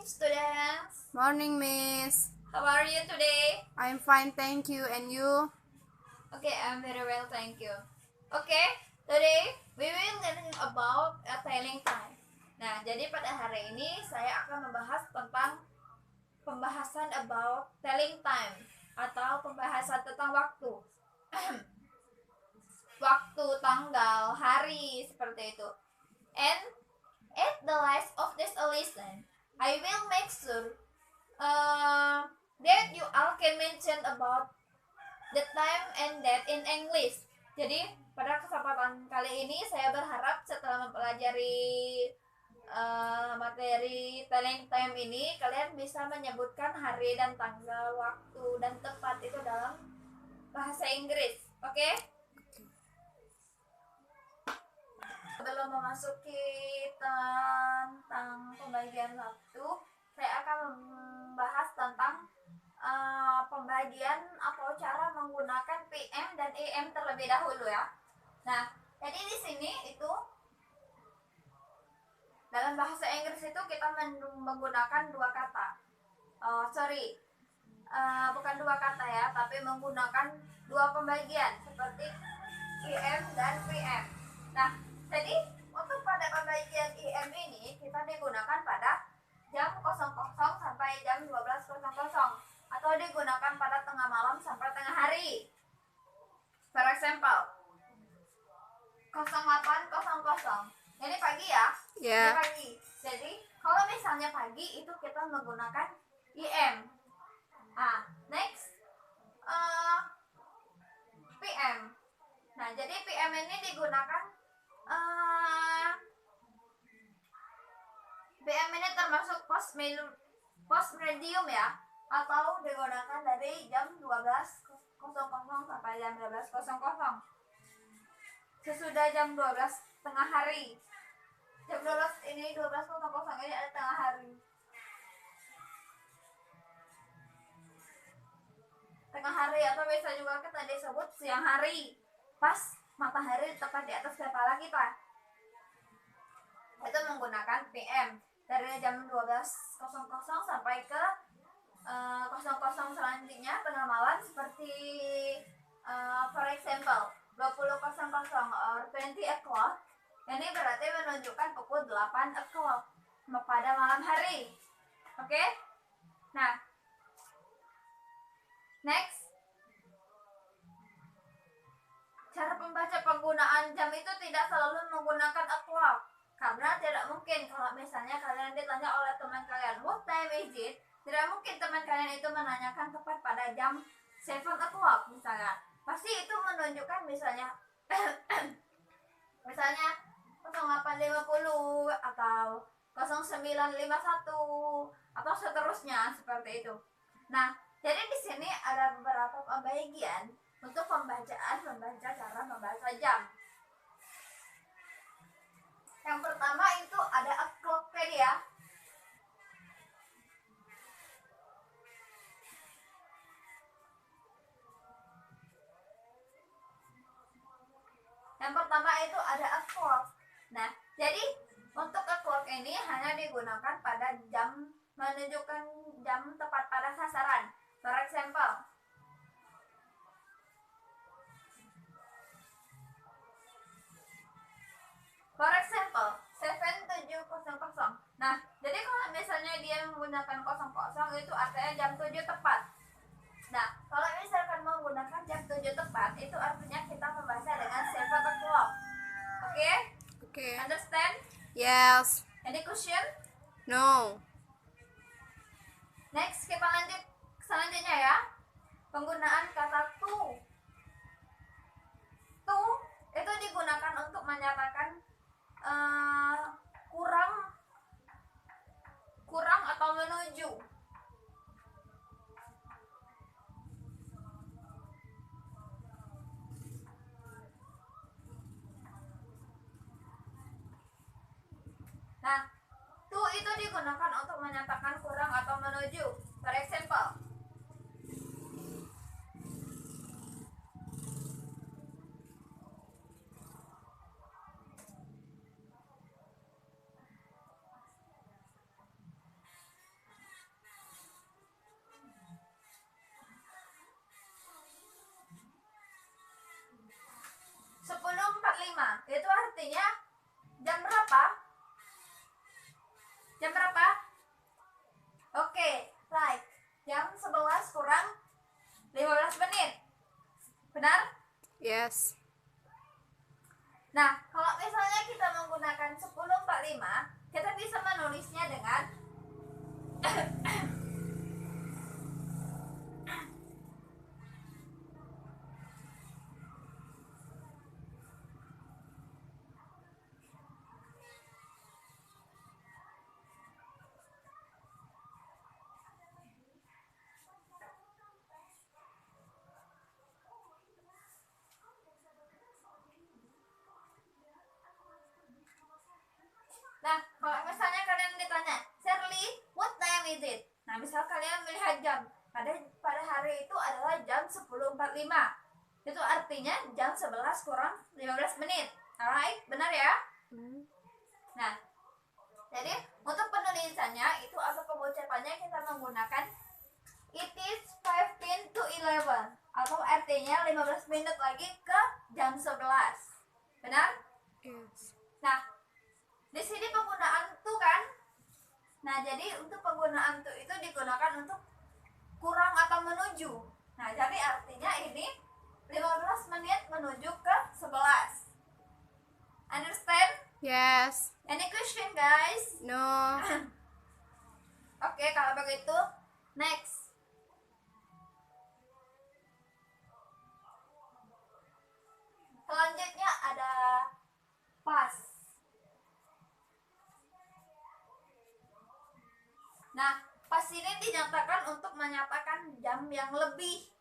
students. Morning, Miss. How are you today? I'm fine, thank you. And you? Okay, I'm very well, thank you. Okay, today we will learn about a telling time. Nah, jadi pada hari ini saya akan membahas tentang pembahasan about telling time atau pembahasan tentang waktu. Waktu, tanggal, hari, seperti itu. And at the last of this lesson, I will make sure that you all can mention about the time and date in English. Jadi pada kesempatan kali ini saya berharap setelah mempelajari materi telling time ini, kalian bisa menyebutkan hari dan tanggal, waktu dan tepat itu dalam bahasa Inggris. Oke? Sebelum memasuki tentang pembagian waktu, saya akan membahas tentang pembagian atau cara menggunakan PM dan AM terlebih dahulu ya. Nah, jadi di sini itu dalam bahasa Inggris itu kita menggunakan dua kata. Bukan dua kata ya, tapi menggunakan dua pembagian seperti AM dan PM. Nah, jadi untuk pada pembagian AM ini kita digunakan pada jam 00 sampai jam 12.00 atau digunakan pada tengah malam sampai tengah hari. For example, 08.00. Ini pagi ya? Yeah. Ini pagi. Jadi kalau misalnya pagi itu kita menggunakan AM. Next PM. Nah, jadi PM ini digunakan PM ini termasuk post medium ya, atau digunakan dari jam 12.00 sampai jam 12.00. Sesudah jam 12 tengah hari. Jam 12 ini 12.00 ini ada tengah hari. Tengah hari atau bisa juga kita disebut siang hari. Pas matahari tepat di atas kepala kita. Itu menggunakan PM dari jam 12.00 sampai ke 00 selanjutnya tengah malam seperti for example 20.00 or 20 o'clock. Ini berarti menunjukkan pukul 8 o'clock pada malam hari. Oke? Nah, next, cara membaca penggunaan jam itu tidak selalu menggunakan o'clock, karena tidak mungkin kalau misalnya kalian ditanya oleh teman kalian what time is it, tidak mungkin teman kalian itu menanyakan tepat pada jam 7 o'clock misalnya. Pasti itu menunjukkan misalnya misalnya 08.50 atau 09.51 atau seterusnya seperti itu. Nah, jadi di sini ada beberapa pembagian untuk membaca cara membaca jam. Yang pertama itu ada o'clock tadi ya. Yang pertama itu ada o'clock. Nah, jadi untuk o'clock ini hanya digunakan pada jam, menunjukkan jam tepat pada sasaran. For example, for example 7.00. Nah, jadi kalau misalnya dia menggunakan 00 itu artinya jam 7 tepat. Nah, kalau misalkan menggunakan jam 7 tepat, itu artinya kita membaca dengan 7 o'clock. Oke? Okay. Understand? Yes. Any question? No. Next, kita lanjut selanjutnya ya. Penggunaan kata to. To itu digunakan untuk menyatakan kurang atau menuju. Nah, to itu digunakan untuk menyatakan kurang atau menuju. For example, Yes. Nah, kalau misalnya kita menggunakan 10:45, kita bisa menulisnya dengan Nah, kalau misalnya kalian ditanya, Shirley, what time is it? Nah, misal kalian melihat jam, pada hari itu adalah jam 10:45. Itu artinya jam 11 kurang 15 menit. Alright, benar ya? Nah, jadi untuk penulisannya itu atau pengucapannya kita menggunakan it is 15 to 11 atau artinya 15 menit lagi ke jam 11. Benar? Yes. Nah, di sini penggunaan to kan. Nah, jadi untuk penggunaan to itu digunakan untuk kurang atau menuju. Nah, jadi artinya ini 15 menit menuju ke 11. Understand? Yes. Any question, guys? No. Oke, kalau begitu next. Selanjutnya ada pas. Nah, pas ini dinyatakan untuk menyatakan jam yang lebih.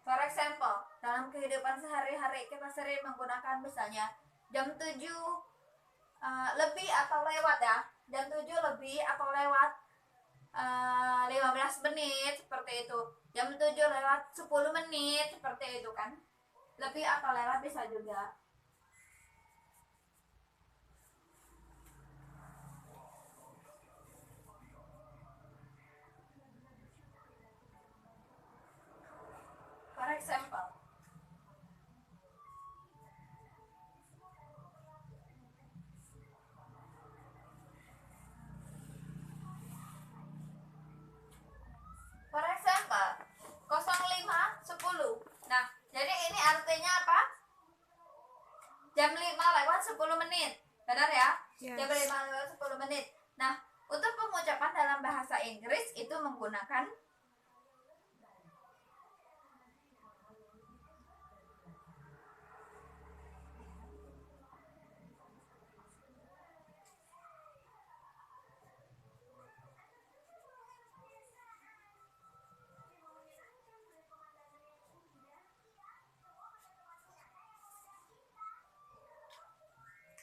For example, dalam kehidupan sehari-hari kita sering menggunakan misalnya jam 7 lebih atau lewat ya. Jam 7 lebih atau lewat 15 menit seperti itu. Jam 7 lewat 10 menit seperti itu kan. Lebih atau lewat bisa juga. For example, for example 05.10. Nah, jadi ini artinya apa? Jam 5 lewat 10 menit. Benar ya? Yes. Jam 5 lewat 10 menit. Nah, untuk pengucapan dalam bahasa Inggris itu menggunakan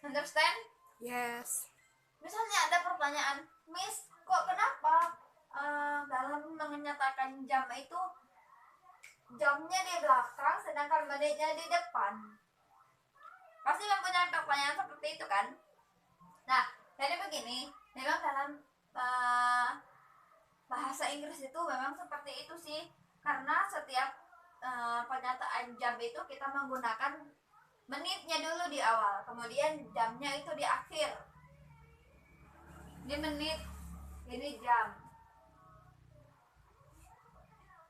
understand? Yes. Misalnya ada pertanyaan, Miss, kok kenapa dalam menyatakan jam itu jamnya di belakang sedangkan menitnya di depan? Pasti mempunyai pertanyaan seperti itu kan? Nah, jadi begini, memang dalam bahasa Inggris itu memang seperti itu sih, karena setiap pernyataan jam itu kita menggunakan menitnya dulu di awal, kemudian jamnya itu di akhir. Ini menit, ini jam.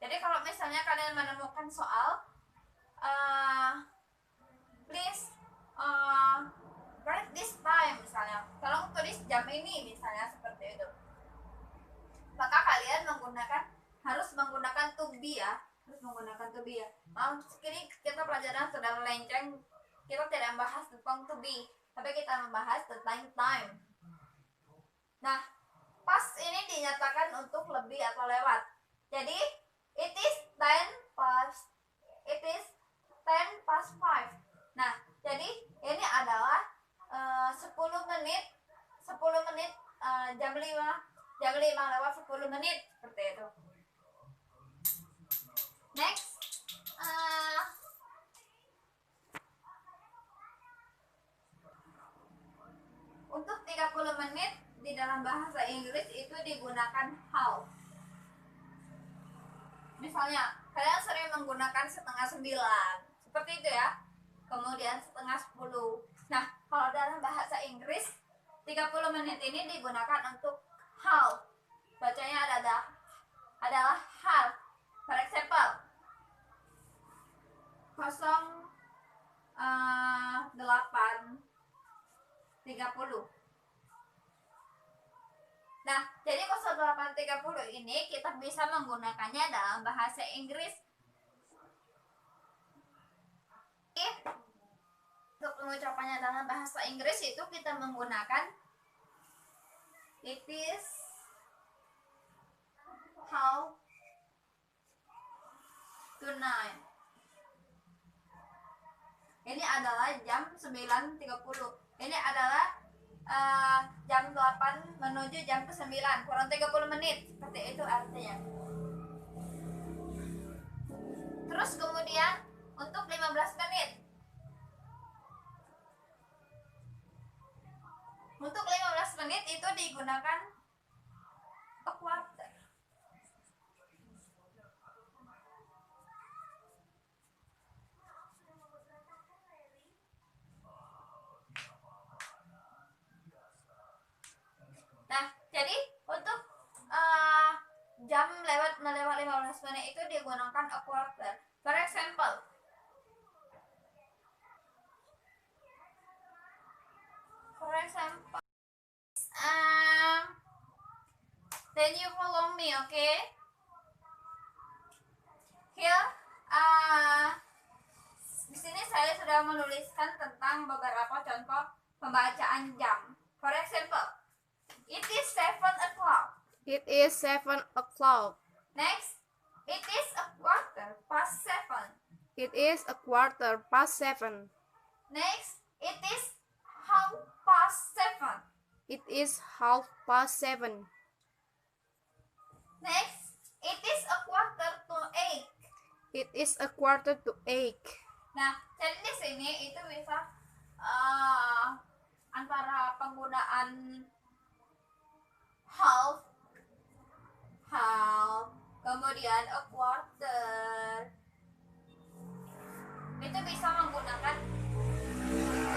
Jadi kalau misalnya kalian menemukan soal please write this time misalnya, tolong tulis jam ini misalnya seperti itu, maka kalian harus menggunakan to be ya, Ini kita pelajaran sudah melenceng, kita tidak membahas tentang to be, tapi kita membahas tentang time. Nah, pas ini dinyatakan untuk lebih atau lewat. Jadi it is 10 past 5. Nah, jadi ini adalah 10 menit jam 5 lewat 10 menit seperti itu. Next, untuk 30 menit di dalam bahasa Inggris itu digunakan how. Misalnya kalian sering menggunakan 8:30 seperti itu ya, kemudian 9:30. Nah, kalau dalam bahasa Inggris 30 menit ini digunakan untuk how. Bacanya adalah Nah, jadi 08.30 ini kita bisa menggunakannya dalam bahasa Inggris. Untuk pengucapannya dalam bahasa Inggris itu kita menggunakan it is how tonight. Ini adalah jam 9.30. Ini adalah jam 8 menuju jam ke 9, kurang 30 menit. Seperti itu artinya. Terus kemudian untuk 15 menit. Untuk 15 menit itu digunakan a quarter. Nah, jadi untuk jam melewat 15 menit itu digunakan a quarter. For example, then you follow me, okay? Here, di sini saya sudah menuliskan tentang beberapa contoh pembacaan jam. For example, it is 7 o'clock. It is 7 o'clock. Next, it is a quarter past 7. It is a quarter past 7. Next, it is half past 7. It is half past 7. Next, it is a quarter to 8. It is a quarter to 8. Nah, jadi di sini itu bisa antara penggunaan half, kemudian a quarter, itu bisa menggunakan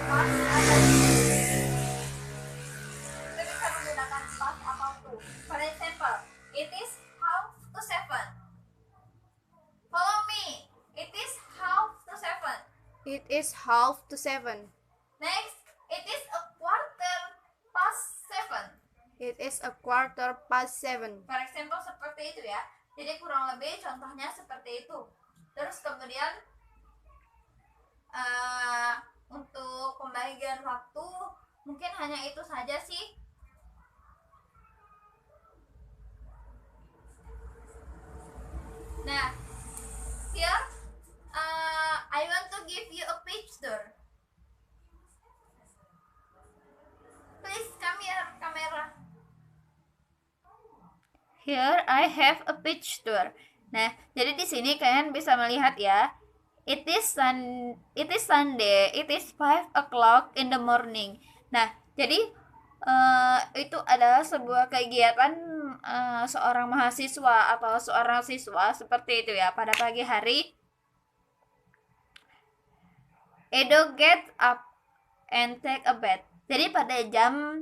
pas atau itu bisa menggunakan pas atau to. For example, it is half to 7. Follow me. It is half to 7. It is half to 7. Next, it is a quarter past 7. It is a quarter past 7. For example, seperti itu ya. Jadi kurang lebih contohnya seperti itu. Terus kemudian untuk pembagian waktu mungkin hanya itu saja sih. Nah, here I want to give you a picture. Please come here, camera. Here I have a picture. Nah, jadi di sini kalian bisa melihat ya. It is Sunday. It is 5 o'clock in the morning. Nah, jadi itu adalah sebuah kegiatan seorang mahasiswa atau seorang siswa seperti itu ya. Pada pagi hari, Edo get up and take a bath. Jadi pada jam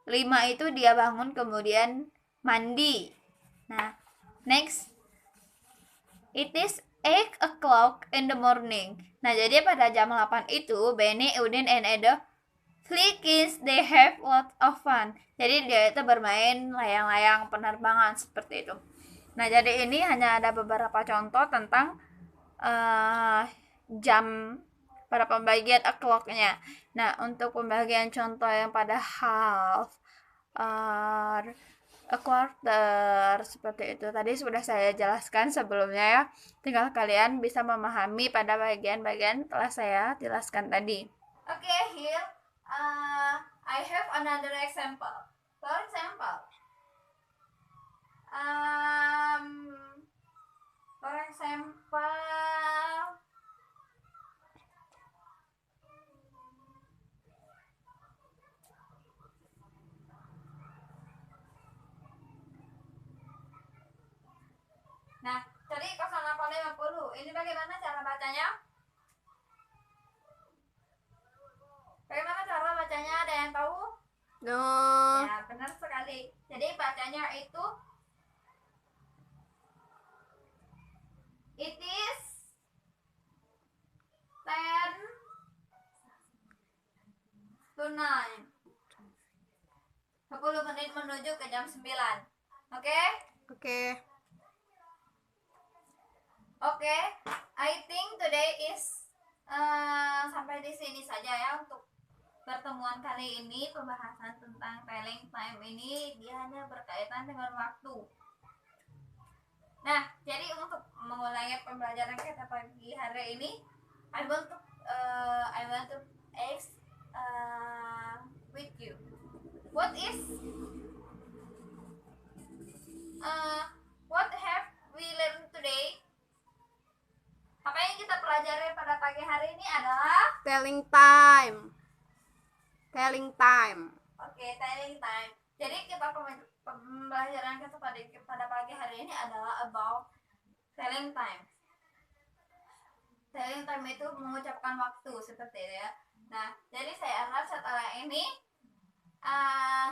5 itu dia bangun kemudian mandi. Nah, next, it is 8 o'clock in the morning. Nah, jadi pada jam 8 itu Benny, Udin, and Edo kids, they have lot of fun. Jadi dia itu bermain layang-layang penerbangan seperti itu. Nah, jadi ini hanya ada beberapa contoh tentang jam pada pembagian o'clock-nya. Nah, untuk pembagian contoh yang pada half, a quarter, seperti itu tadi sudah saya jelaskan sebelumnya ya. Tinggal kalian bisa memahami pada bagian-bagian telah saya jelaskan tadi. Okay, here I have another example. For example, nah, jadi 0850 ini bagaimana cara bacanya? Bagaimana cara bacanya? Ada yang tahu? No. Ya, benar sekali. Jadi bacanya itu it is 10 to to 9. 10 menit menuju ke jam 9. Oke? Okay. Oke, I think today is sampai di sini saja ya untuk pertemuan kali ini. Pembahasan tentang telling time ini dia hanya berkaitan dengan waktu. Nah, jadi untuk mengulangi pembelajaran kita pagi hari ini, I want to ask with you, what have we learned today? Apa yang kita pelajari pada pagi hari ini adalah Telling time. Telling time. oke, telling time. Jadi kita pembelajaran kita pada pagi hari ini adalah about telling time. Telling time itu mengucapkan waktu seperti itu ya. Nah, jadi saya harap setelah ini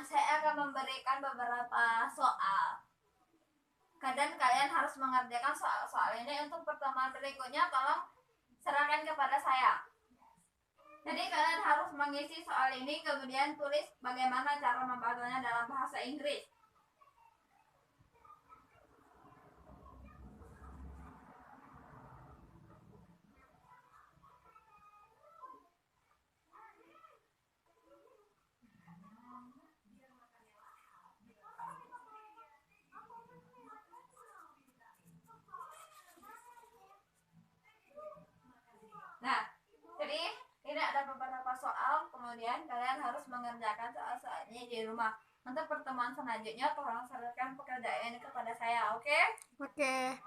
saya akan memberikan beberapa soal. Dan kalian harus mengerjakan soal-soal ini. Untuk pertemuan berikutnya tolong serahkan kepada saya. Jadi kalian harus mengisi soal ini kemudian tulis bagaimana cara membantunya dalam bahasa Inggris. Nah, jadi ini ada beberapa soal, kemudian kalian harus mengerjakan soal-soalnya di rumah. Untuk pertemuan selanjutnya tolong serahkan pekerjaan ini kepada saya, oke? Okay.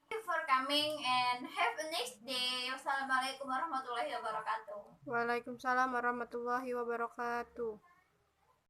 Thank you for coming and have a nice day. Wassalamualaikum warahmatullahi wabarakatuh. Waalaikumsalam warahmatullahi wabarakatuh.